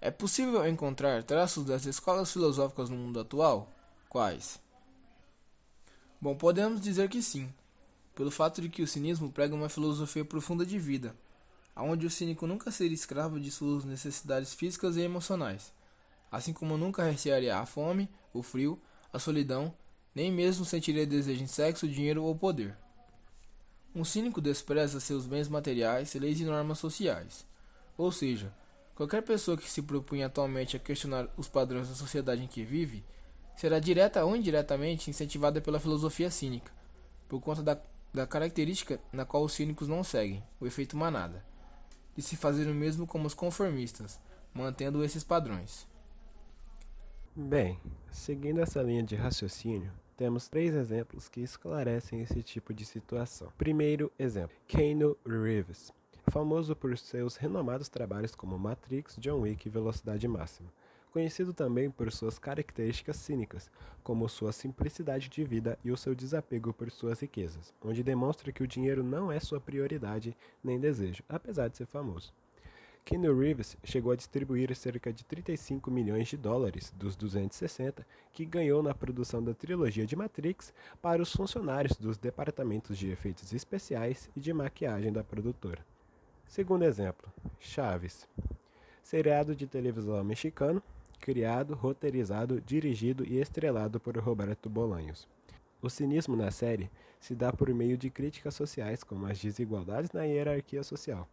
É possível encontrar traços das escolas filosóficas no mundo atual? Quais? Bom, podemos dizer que sim, pelo fato de que o cinismo prega uma filosofia profunda de vida, onde o cínico nunca seria escravo de suas necessidades físicas e emocionais, assim como nunca recearia a fome, o frio, a solidão, nem mesmo sentiria desejo em sexo, dinheiro ou poder. Um cínico despreza seus bens materiais, leis e normas sociais. Ou seja, qualquer pessoa que se propunha atualmente a questionar os padrões da sociedade em que vive, será direta ou indiretamente incentivada pela filosofia cínica, por conta da característica na qual os cínicos não seguem, o efeito manada, de se fazer o mesmo como os conformistas, mantendo esses padrões. Bem, seguindo essa linha de raciocínio, temos três exemplos que esclarecem esse tipo de situação. Primeiro exemplo, Keanu Reeves, famoso por seus renomados trabalhos como Matrix, John Wick e Velocidade Máxima. Conhecido também por suas características cínicas, como sua simplicidade de vida e o seu desapego por suas riquezas, onde demonstra que o dinheiro não é sua prioridade nem desejo, apesar de ser famoso. Keanu Reeves chegou a distribuir cerca de 35 milhões de dólares dos 260 que ganhou na produção da trilogia de Matrix para os funcionários dos departamentos de efeitos especiais e de maquiagem da produtora. Segundo exemplo, Chaves, seriado de televisão mexicano, criado, roteirizado, dirigido e estrelado por Roberto Bolanhos. O cinismo na série se dá por meio de críticas sociais como as desigualdades na hierarquia social,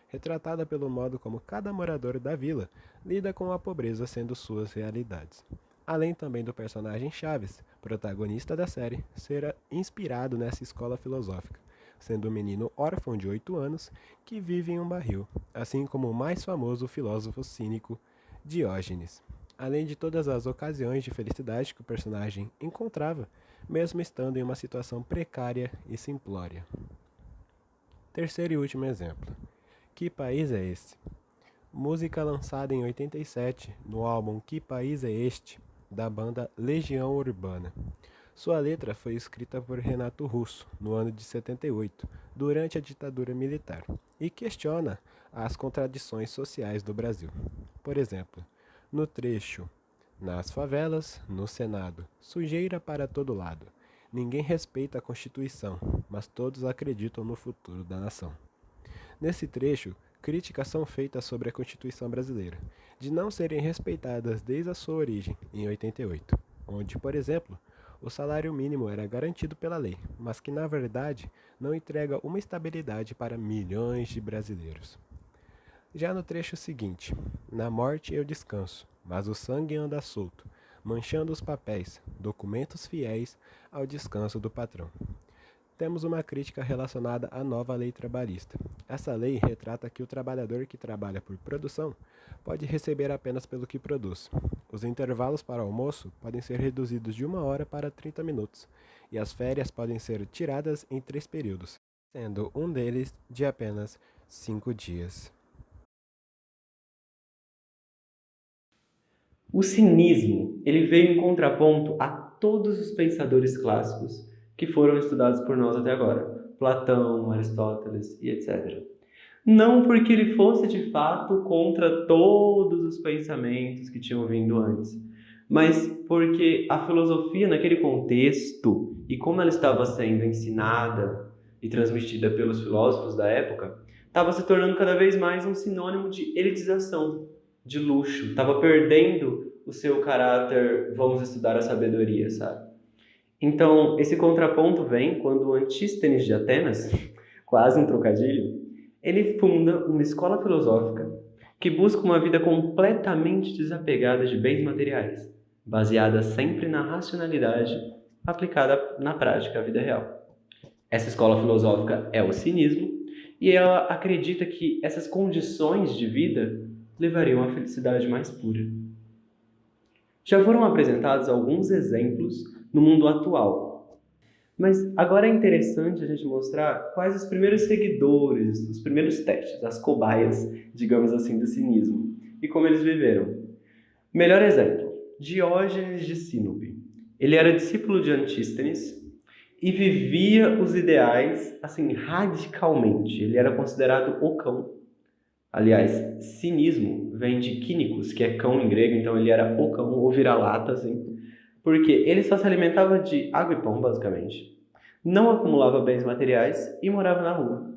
retratada pelo modo como cada morador da vila lida com a pobreza sendo suas realidades. Além também do personagem Chaves, protagonista da série, ser inspirado nessa escola filosófica, sendo um menino órfão de 8 anos que vive em um barril, assim como o mais famoso filósofo cínico Diógenes. Além de todas as ocasiões de felicidade que o personagem encontrava, mesmo estando em uma situação precária e simplória. Terceiro e último exemplo. Que País é Esse? Música lançada em 87 no álbum Que País é Este? Da banda Legião Urbana. Sua letra foi escrita por Renato Russo no ano de 78, durante a ditadura militar, e questiona as contradições sociais do Brasil. Por exemplo, no trecho: nas favelas, no Senado, sujeira para todo lado. Ninguém respeita a Constituição, mas todos acreditam no futuro da nação. Nesse trecho, críticas são feitas sobre a Constituição brasileira, de não serem respeitadas desde a sua origem, em 88, onde, por exemplo, o salário mínimo era garantido pela lei, mas que na verdade não entrega uma estabilidade para milhões de brasileiros. Já no trecho seguinte, na morte eu descanso, mas o sangue anda solto, manchando os papéis, documentos fiéis ao descanso do patrão. Temos uma crítica relacionada à nova lei trabalhista. Essa lei retrata que o trabalhador que trabalha por produção pode receber apenas pelo que produz. Os intervalos para almoço podem ser reduzidos de 1 hora para 30 minutos, e as férias podem ser tiradas em 3 períodos, sendo um deles de apenas 5 dias. O cinismo, ele veio em contraponto a todos os pensadores clássicos que foram estudados por nós até agora, Platão, Aristóteles e etc. Não porque ele fosse de fato contra todos os pensamentos que tinham vindo antes, mas porque a filosofia naquele contexto e como ela estava sendo ensinada e transmitida pelos filósofos da época, estava se tornando cada vez mais um sinônimo de elitização, de luxo, estava perdendo o seu caráter, vamos estudar a sabedoria, sabe? Então, esse contraponto vem quando Antístenes de Atenas, quase um trocadilho, ele funda uma escola filosófica que busca uma vida completamente desapegada de bens materiais, baseada sempre na racionalidade aplicada na prática à vida real. Essa escola filosófica é o cinismo e ela acredita que essas condições de vida levariam à felicidade mais pura. Já foram apresentados alguns exemplos no mundo atual, mas agora é interessante a gente mostrar quais os primeiros seguidores, os primeiros testes, as cobaias, digamos assim, do cinismo e como eles viveram. Melhor exemplo, Diógenes de Sinope. Ele era discípulo de Antístenes e vivia os ideais assim radicalmente. Ele era considerado o cão. Aliás, cinismo vem de kínicos, que é cão em grego, então ele era o cão, ou vira-lata, assim, porque ele só se alimentava de água e pão, basicamente, não acumulava bens materiais e morava na rua.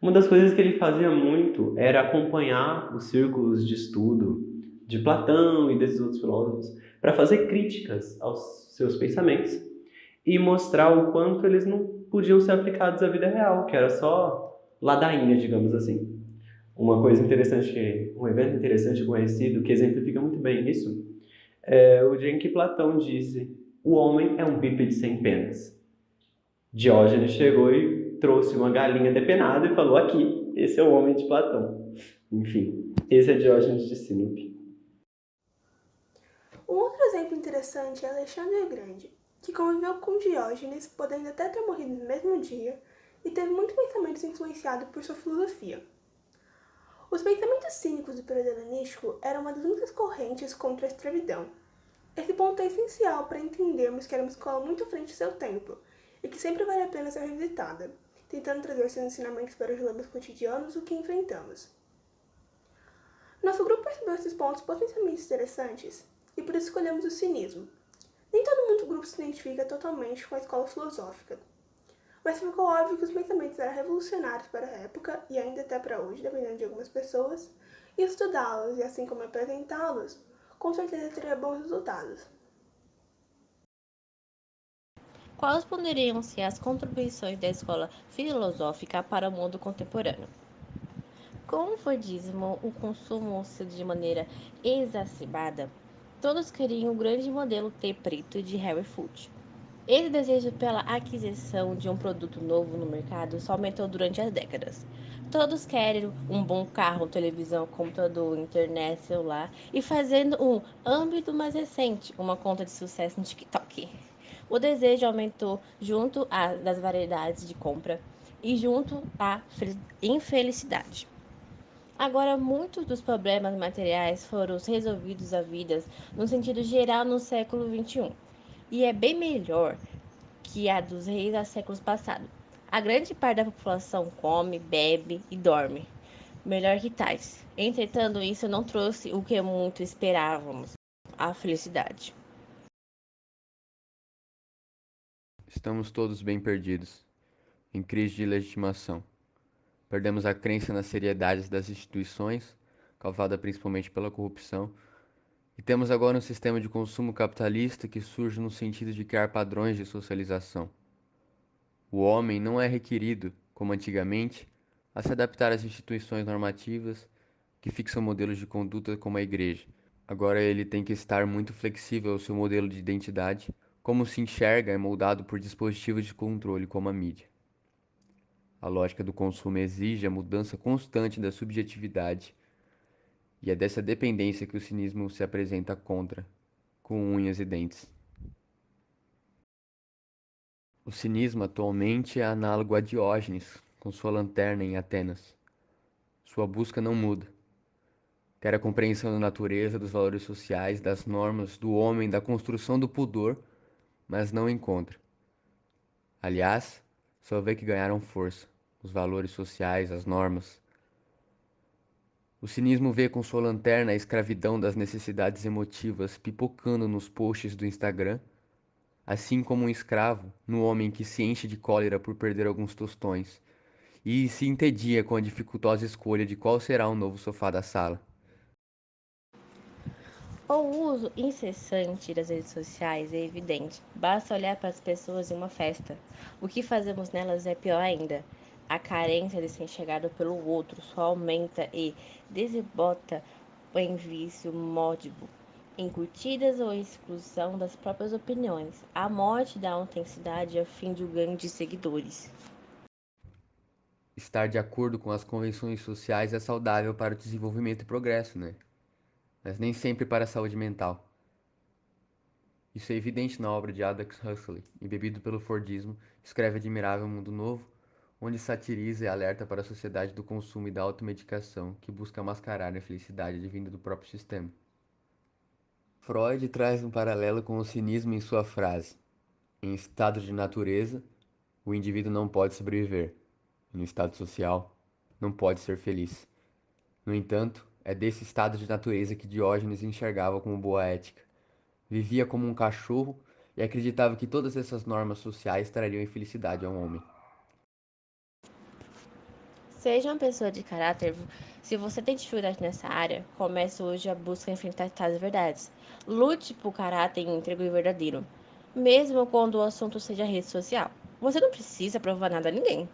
Uma das coisas que ele fazia muito era acompanhar os círculos de estudo de Platão e desses outros filósofos para fazer críticas aos seus pensamentos e mostrar o quanto eles não podiam ser aplicados à vida real, que era só ladainha, digamos assim. Uma coisa interessante, um evento interessante conhecido que exemplifica muito bem isso, é o dia em que Platão disse: "O homem é um bípede sem penas". Diógenes chegou e trouxe uma galinha depenada e falou: "Aqui, esse é o homem de Platão". Enfim, esse é Diógenes de Sinope. Um outro exemplo interessante é Alexandre o Grande, que conviveu com Diógenes, podendo até ter morrido no mesmo dia, e teve muitos pensamentos influenciados por sua filosofia. Os pensamentos cínicos do período helenístico eram uma das únicas correntes contra a escravidão. Esse ponto é essencial para entendermos que era uma escola muito à frente do seu tempo e que sempre vale a pena ser revisitada, tentando trazer seus ensinamentos para os dilemas cotidianos o que enfrentamos. Nosso grupo percebeu esses pontos potencialmente interessantes e por isso escolhemos o cinismo. Nem todo mundo do grupo se identifica totalmente com a escola filosófica, mas ficou óbvio que os pensamentos eram revolucionários para a época e ainda até para hoje, dependendo de algumas pessoas, e estudá-los e assim como apresentá-los, com certeza teria bons resultados. Quais poderiam ser as contribuições da escola filosófica para o mundo contemporâneo? Com o Fordismo, o consumo se de maneira exacerbada, todos queriam o grande modelo T preto de Harry Ford. Esse desejo pela aquisição de um produto novo no mercado só aumentou durante as décadas. Todos querem um bom carro, televisão, computador, internet, celular e fazendo um âmbito mais recente, uma conta de sucesso no TikTok. O desejo aumentou junto das variedades de compra e junto à infelicidade. Agora, muitos dos problemas materiais foram resolvidos à vida no sentido geral no século XXI. E é bem melhor que a dos reis há séculos passados. A grande parte da população come, bebe e dorme. Melhor que tais. Entretanto, isso não trouxe o que muito esperávamos, a felicidade. Estamos todos bem perdidos, em crise de legitimação. Perdemos a crença nas seriedades das instituições, causada principalmente pela corrupção, e temos agora um sistema de consumo capitalista que surge no sentido de criar padrões de socialização. O homem não é requerido, como antigamente, a se adaptar às instituições normativas que fixam modelos de conduta como a igreja. Agora ele tem que estar muito flexível ao seu modelo de identidade, como se enxerga é moldado por dispositivos de controle como a mídia. A lógica do consumo exige a mudança constante da subjetividade, e é dessa dependência que o cinismo se apresenta contra, com unhas e dentes. O cinismo atualmente é análogo a Diógenes, com sua lanterna em Atenas. Sua busca não muda. Quer a compreensão da natureza, dos valores sociais, das normas, do homem, da construção do pudor, mas não encontra. Aliás, só vê que ganharam força, os valores sociais, as normas. O cinismo vê com sua lanterna a escravidão das necessidades emotivas pipocando nos posts do Instagram, assim como um escravo no homem que se enche de cólera por perder alguns tostões e se entedia com a dificultosa escolha de qual será o novo sofá da sala. O uso incessante das redes sociais é evidente. Basta olhar para as pessoas em uma festa. O que fazemos nelas é pior ainda. A carência de ser enxergado pelo outro só aumenta e desembota em vício módico, em curtidas ou exclusão das próprias opiniões, a morte da autenticidade a fim de um ganho de seguidores. Estar de acordo com as convenções sociais é saudável para o desenvolvimento e progresso, né? Mas nem sempre para a saúde mental. Isso é evidente na obra de Aldous Huxley, embebido pelo Fordismo, escreve Admirável Mundo Novo, onde satiriza e alerta para a sociedade do consumo e da automedicação que busca mascarar a felicidade advinda do próprio sistema. Freud traz um paralelo com o cinismo em sua frase: em estado de natureza, o indivíduo não pode sobreviver, e no estado social, não pode ser feliz. No entanto, é desse estado de natureza que Diógenes enxergava como boa ética. Vivia como um cachorro e acreditava que todas essas normas sociais trariam infelicidade ao homem. Seja uma pessoa de caráter, se você tem dificuldade nessa área, comece hoje a busca em enfrentar tais verdades. Lute por caráter íntegro e verdadeiro, mesmo quando o assunto seja rede social. Você não precisa provar nada a ninguém.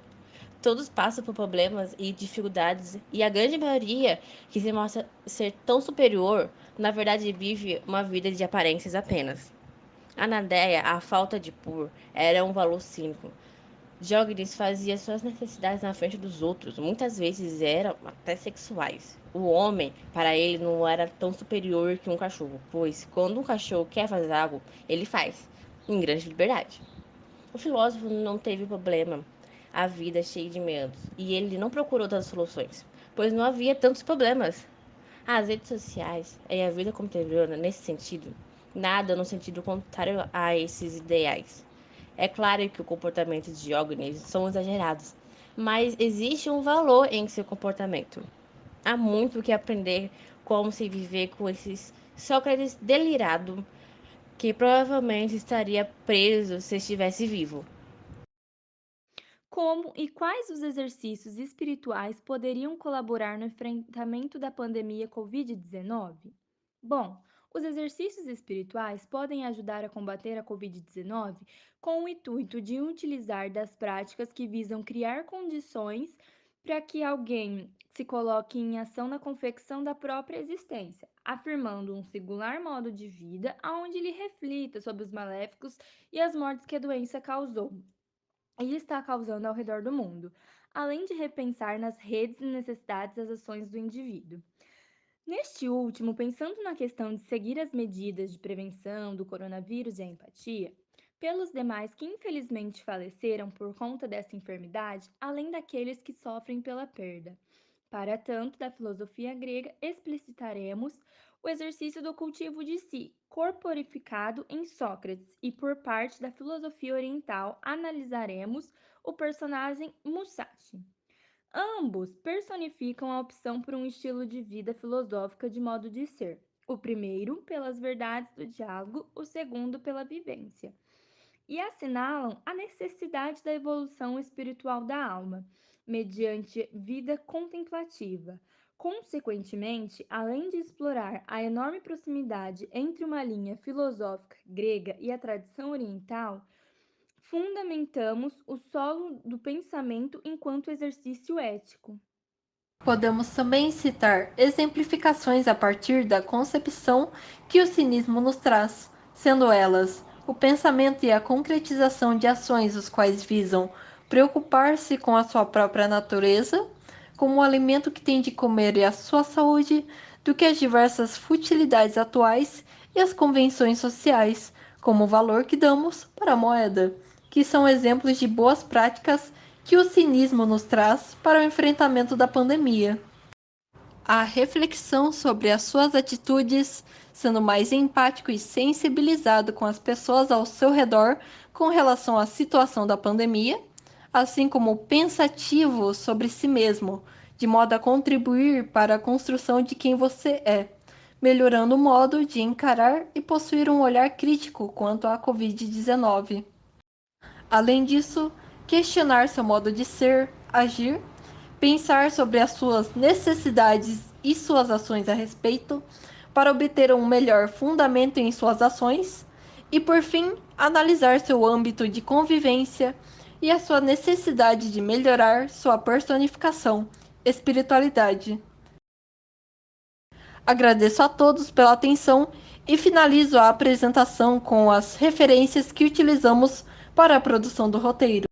Todos passam por problemas e dificuldades, e a grande maioria que se mostra ser tão superior, na verdade vive uma vida de aparências apenas. A Nadeia, a falta de pur, era um valor cínico. Diógenes fazia suas necessidades na frente dos outros, muitas vezes eram até sexuais. O homem, para ele, não era tão superior que um cachorro, pois quando um cachorro quer fazer algo, ele faz, em grande liberdade. O filósofo não teve problema, a vida cheia de medos, e ele não procurou tantas soluções, pois não havia tantos problemas. As redes sociais e a vida contemporânea, nesse sentido, nada no sentido contrário a esses ideais. É claro que o comportamento de Diógenes são exagerados, mas existe um valor em seu comportamento. Há muito que aprender como se viver com esses Sócrates delirado, que provavelmente estaria preso se estivesse vivo. Como e quais os exercícios espirituais poderiam colaborar no enfrentamento da pandemia Covid-19? Bom, os exercícios espirituais podem ajudar a combater a Covid-19 com o intuito de utilizar das práticas que visam criar condições para que alguém se coloque em ação na confecção da própria existência, afirmando um singular modo de vida onde ele reflita sobre os maléficos e as mortes que a doença causou e está causando ao redor do mundo, além de repensar nas redes e necessidades das ações do indivíduo. Neste último, pensando na questão de seguir as medidas de prevenção do coronavírus e a empatia, pelos demais que infelizmente faleceram por conta dessa enfermidade, além daqueles que sofrem pela perda. Para tanto, da filosofia grega, explicitaremos o exercício do cultivo de si, corporificado em Sócrates, e por parte da filosofia oriental, analisaremos o personagem Musashi. Ambos personificam a opção por um estilo de vida filosófica de modo de ser. O primeiro, pelas verdades do diálogo, o segundo, pela vivência. E assinalam a necessidade da evolução espiritual da alma, mediante vida contemplativa. Consequentemente, além de explorar a enorme proximidade entre uma linha filosófica grega e a tradição oriental, fundamentamos o solo do pensamento enquanto exercício ético. Podemos também citar exemplificações a partir da concepção que o cinismo nos traz, sendo elas o pensamento e a concretização de ações os quais visam preocupar-se com a sua própria natureza, como o alimento que tem de comer e a sua saúde, do que as diversas futilidades atuais e as convenções sociais, como o valor que damos para a moeda, que são exemplos de boas práticas que o cinismo nos traz para o enfrentamento da pandemia. A reflexão sobre as suas atitudes, sendo mais empático e sensibilizado com as pessoas ao seu redor com relação à situação da pandemia, assim como pensativo sobre si mesmo, de modo a contribuir para a construção de quem você é, melhorando o modo de encarar e possuir um olhar crítico quanto à Covid-19. Além disso, questionar seu modo de ser, agir, pensar sobre as suas necessidades e suas ações a respeito, para obter um melhor fundamento em suas ações, e por fim, analisar seu âmbito de convivência e a sua necessidade de melhorar sua personificação, espiritualidade. Agradeço a todos pela atenção e finalizo a apresentação com as referências que utilizamos para a produção do roteiro.